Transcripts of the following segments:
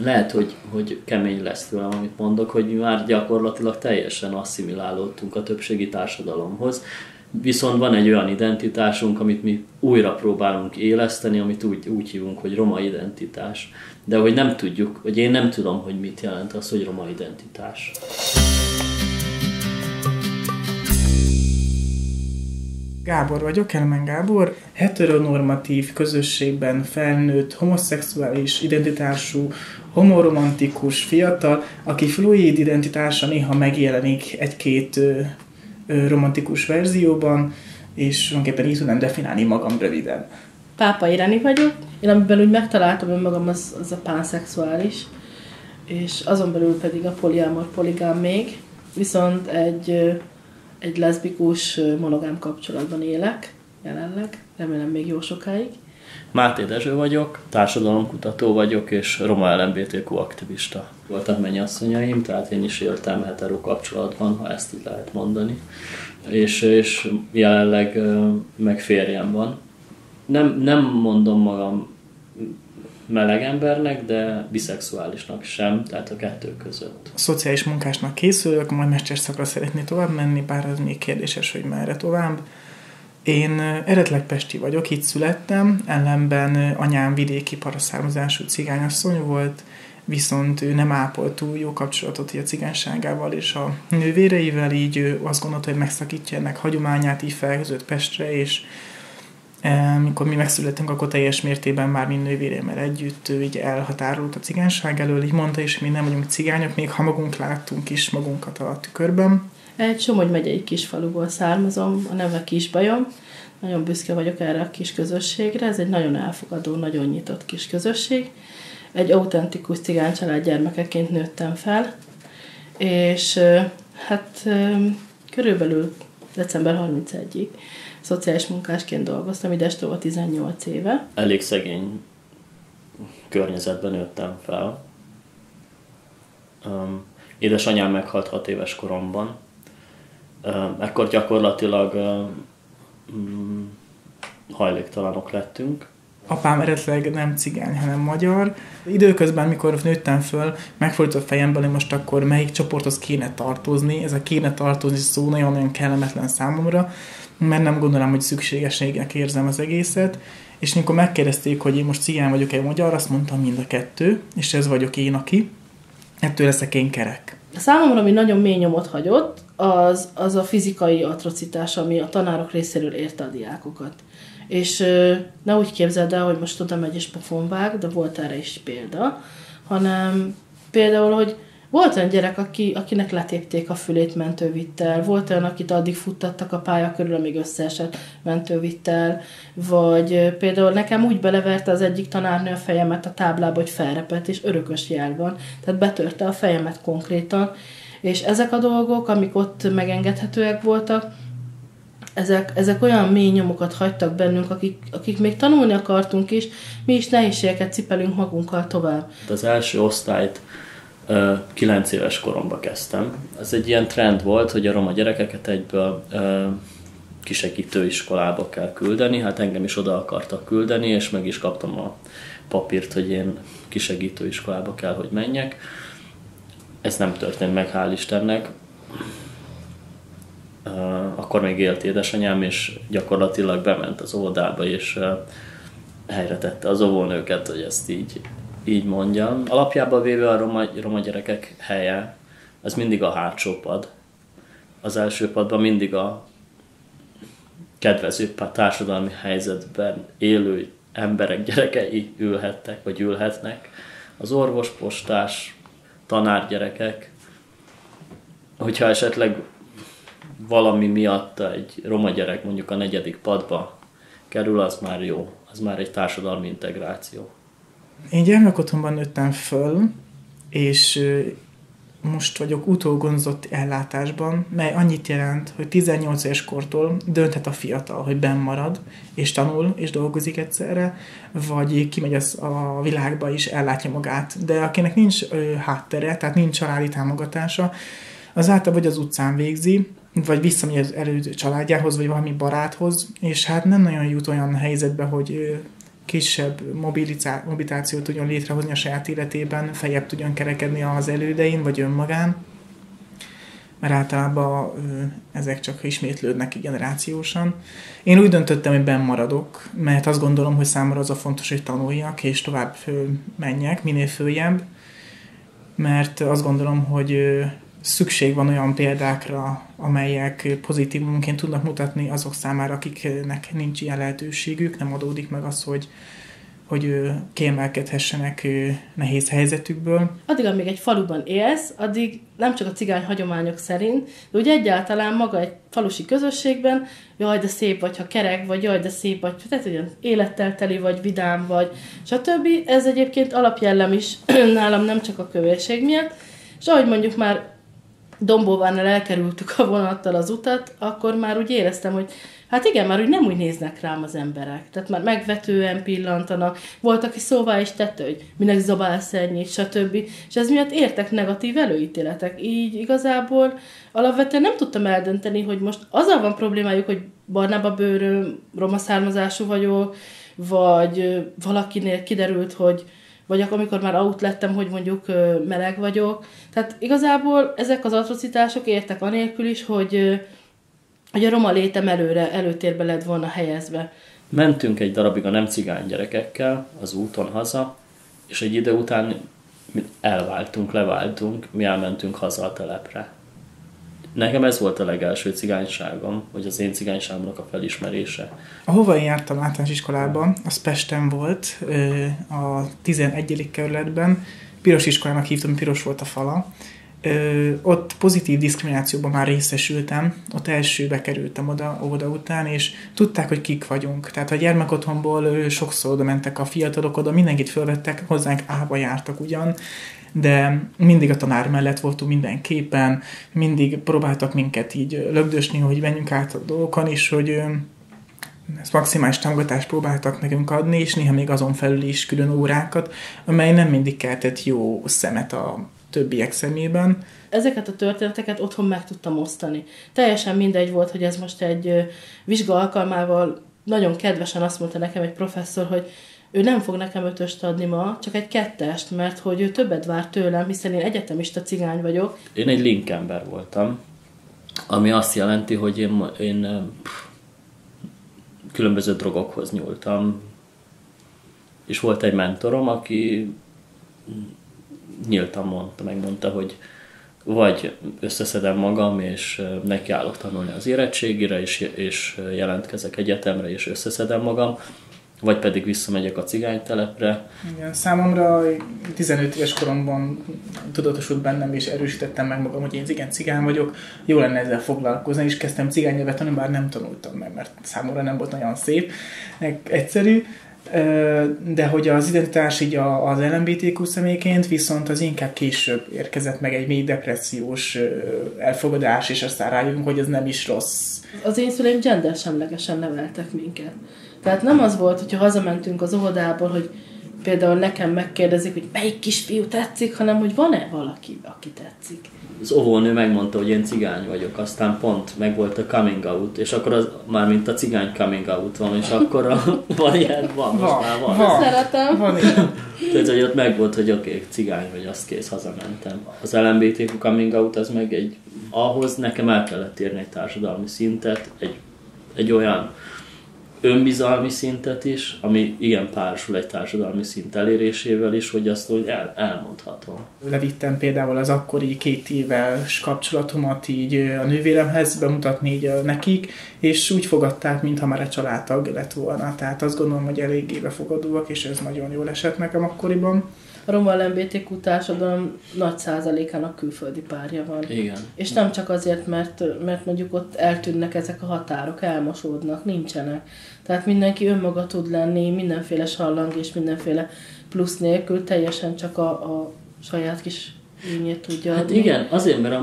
Lehet, hogy kemény lesz tőlem, amit mondok, hogy mi már gyakorlatilag teljesen asszimilálódtunk a többségi társadalomhoz, viszont van egy olyan identitásunk, amit mi újra próbálunk éleszteni, amit úgy hívunk, hogy roma identitás. De hogy nem tudjuk, vagy én nem tudom, hogy mit jelent az, hogy roma identitás. Gábor vagyok, Elmen Gábor. Heteronormatív közösségben felnőtt, homoszexuális identitású, homoromantikus fiatal, aki fluid identitása néha megjelenik egy-két romantikus verzióban, és tulajdonképpen így tudnám definiálni magam röviden. Pápa Ireni vagyok. Én amiben úgy megtaláltam önmagam, az a pánszexuális, és azon belül pedig a poliamor, poligám még, viszont egy leszbikus, monogám kapcsolatban élek jelenleg, remélem még jó sokáig. Máté Dezső vagyok, társadalomkutató vagyok, és roma LMBTQ aktivista. Voltak mennyasszonyaim, tehát én is éltem hetero kapcsolatban, ha ezt így lehet mondani. És jelenleg meg férjem van. Nem mondom magam meleg embernek, de biszexuálisnak sem, tehát a kettő között. A szociális munkásnak készülök, majd mesterszakra szeretnék tovább menni, bár az még kérdéses, hogy merre tovább. Én eredetileg pesti vagyok, itt születtem, ellenben anyám vidéki paraszármazású cigányasszony volt, viszont ő nem ápolt túl jó kapcsolatot a cigányságával és a nővéreivel, így ő azt gondolta, hogy megszakítja ennek hagyományát, így felhőzött Pestre, és mikor mi megszülettünk, akkor teljes mértékben már mind nővéremmel együtt ő így elhatárolult a cigányság elől, így mondta is, hogy mi nem vagyunk cigányok, még ha magunk láttunk is magunkat a tükörben. Egy Somogy megyei kisfaluból származom, a neve Kisbajom. Nagyon büszke vagyok erre a kis közösségre, ez egy nagyon elfogadó, nagyon nyitott kis közösség. Egy autentikus cigány család gyermekeként nőttem fel, és körülbelül december 31-ig szociális munkásként dolgoztam, idestova 18 éve. Elég szegény környezetben nőttem fel. Édesanyám meghalt 6 éves koromban. Ekkor gyakorlatilag hajléktalanok lettünk. Apám eredetileg nem cigány, hanem magyar. Időközben, mikor nőttem föl, megfordult a fejemben, hogy most akkor melyik csoporthoz kéne tartozni. Ez a kéne tartozni szó nagyon-nagyon kellemetlen számomra, mert nem gondolom, hogy szükségességnek érzem az egészet. És mikor megkérdezték, hogy én most cigány vagyok-e magyar, azt mondtam mind a kettő, és ez vagyok én, aki. Ettől leszek én kerek. A számomra, ami nagyon mély nyomot hagyott, az a fizikai atrocitás, ami a tanárok részéről érte a diákokat. És ne úgy képzeld el, hogy most oda megy és pofonvág, de volt erre is példa, hanem például, hogy volt olyan gyerek, akinek letépték a fülét mentővittel, volt olyan, akit addig futtattak a pálya körül, amíg összeesett mentővittel, vagy például nekem úgy beleverte az egyik tanárnő a fejemet a táblába, hogy felrepett, és örökös jel van, tehát betörte a fejemet konkrétan, és ezek a dolgok, amik ott megengedhetőek voltak, ezek olyan mély nyomokat hagytak bennünk, akik még tanulni akartunk is, mi is nehézségeket cipelünk magunkkal tovább. Az első osztályt 9 éves koromban kezdtem. Ez egy ilyen trend volt, hogy a roma gyerekeket egyből kisegítő iskolába kell küldeni. Hát engem is oda akartak küldeni, és meg is kaptam a papírt, hogy én kisegítő iskolába kell, hogy menjek. Ez nem történt meg, hál' Istennek. Akkor még élt édesanyám, és gyakorlatilag bement az óvodába, és helyre tette az óvónőket, hogy ezt így mondjam. Alapjában véve a roma gyerekek helye, az mindig a hátsó pad. Az első padban mindig a kedvező társadalmi helyzetben élő emberek gyerekei ülhettek, vagy ülhetnek. Az orvos, postás, tanárgyerekek. Hogyha esetleg valami miatt egy roma gyerek mondjuk a 4. padba kerül, az már jó. Az már egy társadalmi integráció. Én gyermekotthonban nőttem föl, és most vagyok utógonzott ellátásban, mely annyit jelent, hogy 18 éves kortól dönthet a fiatal, hogy benn marad, és tanul, és dolgozik egyszerre, vagy kimegy a világba és ellátja magát. De akinek nincs háttere, tehát nincs családi támogatása, az általában vagy az utcán végzi, vagy visszamegy az előző családjához, vagy valami baráthoz, és hát nem nagyon jut olyan helyzetbe, hogy kisebb mobilitációt tudjon létrehozni a saját életében, feljebb tudjon kerekedni az elődein, vagy önmagán, mert általában ezek csak ismétlődnek ki generációsan. Én úgy döntöttem, hogy benn maradok, mert azt gondolom, hogy számomra az a fontos, hogy tanuljak, és tovább menjek, minél följebb, mert azt gondolom, hogy szükség van olyan példákra, amelyek pozitívumként tudnak mutatni azok számára, akiknek nincs ilyen lehetőségük, nem adódik meg az, hogy kiemelkedhessenek nehéz helyzetükből. Addig, amíg egy faluban élsz, addig nem csak a cigány hagyományok szerint, de úgy egyáltalán maga egy falusi közösségben, jaj, de szép vagy, ha kerek vagy, jaj, de szép vagy, tehát olyan élettel teli vagy, vidám vagy, stb. Ez egyébként alapjellem is nálam, nem csak a kövérség miatt. És ahogy mondjuk már Dombóvárnál elkerültük a vonattal az utat, akkor már úgy éreztem, hogy hát igen, már úgy nem úgy néznek rám az emberek. Tehát már megvetően pillantanak. Volt, aki szóvá is tette, hogy minek zabálsz ennyit, stb. És ez miatt értek negatív előítéletek. Így igazából alapvetően nem tudtam eldönteni, hogy most azzal van problémájuk, hogy barnába bőrű, roma származású vagyok, vagy valakinél kiderült, hogy vagy akkor, amikor már out lettem, hogy mondjuk meleg vagyok. Tehát igazából ezek az atrocitások értek anélkül is, hogy a roma létem előtérbe lett volna helyezve. Mentünk egy darabig a nem cigány gyerekekkel az úton haza, és egy idő után leváltunk, mi elmentünk haza a telepre. Nekem ez volt a legelső cigányságom, vagy az én cigányságomnak a felismerése. Ahova én jártam általános iskolában, az Pesten volt, a 11. kerületben. Piros iskolának hívtam, piros volt a fala. Ott pozitív diszkriminációban már részesültem, ott elsőbe kerültem oda után, és tudták, hogy kik vagyunk. Tehát a gyermekotthonból sokszor oda mentek a fiatalok, oda mindenkit fölvettek, hozzánk A-ba jártak ugyan, de mindig a tanár mellett voltunk mindenképpen, mindig próbáltak minket így lögdösni, hogy menjünk át a dolgokon, és hogy ezt maximális támogatást próbáltak nekünk adni, és néha még azon felül is külön órákat, amely nem mindig keltett jó szemet a többiek szemében. Ezeket a történeteket otthon meg tudtam osztani. Teljesen mindegy volt, hogy ez most egy vizsga alkalmával nagyon kedvesen azt mondta nekem egy professzor, hogy ő nem fog nekem 5-öst adni ma, csak egy 2-est, mert hogy ő többet vár tőlem, hiszen én egyetemista cigány vagyok. Én egy linkember voltam, ami azt jelenti, hogy én különböző drogokhoz nyúltam, és volt egy mentorom, aki nyíltan megmondta, hogy vagy összeszedem magam, és nekiállok tanulni az érettségire, és jelentkezek egyetemre, és összeszedem magam, vagy pedig visszamegyek a cigánytelepre. Igen, számomra 15 éves koromban tudatosult bennem, és erősítettem meg magam, hogy én cigány vagyok, jó lenne ezzel foglalkozni, és kezdtem cigánynyelvet tanulni, bár nem tanultam meg, mert számomra nem volt nagyon szép, egyszerű, de hogy az identitás így az LMBTQ személyként viszont az inkább később érkezett meg egy mély depressziós elfogadás, és aztán rájövünk, hogy ez nem is rossz. Az én szüleim gendersemlegesen neveltek minket. Tehát nem az volt, hogyha hazamentünk az óvodából, hogy például nekem megkérdezik, hogy melyik kisfiú tetszik, hanem hogy van-e valaki, aki tetszik. Az óvónő megmondta, hogy én cigány vagyok, aztán pont meg volt a coming out, és akkor az már mint a cigány coming out van, és akkor van ilyen, most már van. Szeretem. Tehát, hogy ott meg volt, hogy oké, cigány vagy, azt kész, hazamentem. Az LMBTQ coming out, az meg ahhoz nekem el kellett érni egy társadalmi szintet, egy olyan önbizalmi szintet is, ami igen párosul egy társadalmi szint elérésével is, hogy azt úgy elmondhatom. Levittem például az akkori 2 éves kapcsolatomat így a nővéremhez bemutatni így nekik, és úgy fogadták, mintha már egy családtag lett volna. Tehát azt gondolom, hogy eléggé befogadóak, és ez nagyon jól esett nekem akkoriban. A roma LMBTQ társadalom nagy százalékának külföldi párja van. Igen. És nem csak azért, mert mondjuk ott eltűnnek ezek a határok, elmosódnak, nincsenek. Tehát mindenki önmaga tud lenni, mindenféle sallang és mindenféle plusz nélkül, teljesen csak a saját kis lényét tudja adni. Hát igen, azért, mert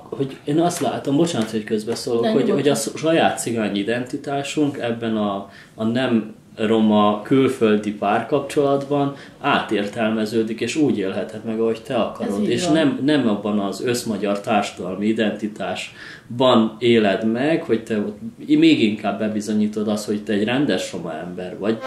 hogy én azt látom, bocsánat, hogy közbeszólok, hogy a saját cigány identitásunk ebben a nem roma külföldi párkapcsolatban átértelmeződik, és úgy élheted meg, ahogy te akarod. És nem abban az összmagyar társadalmi identitásban éled meg, hogy te még inkább bebizonyítod azt, hogy te egy rendes roma ember vagy.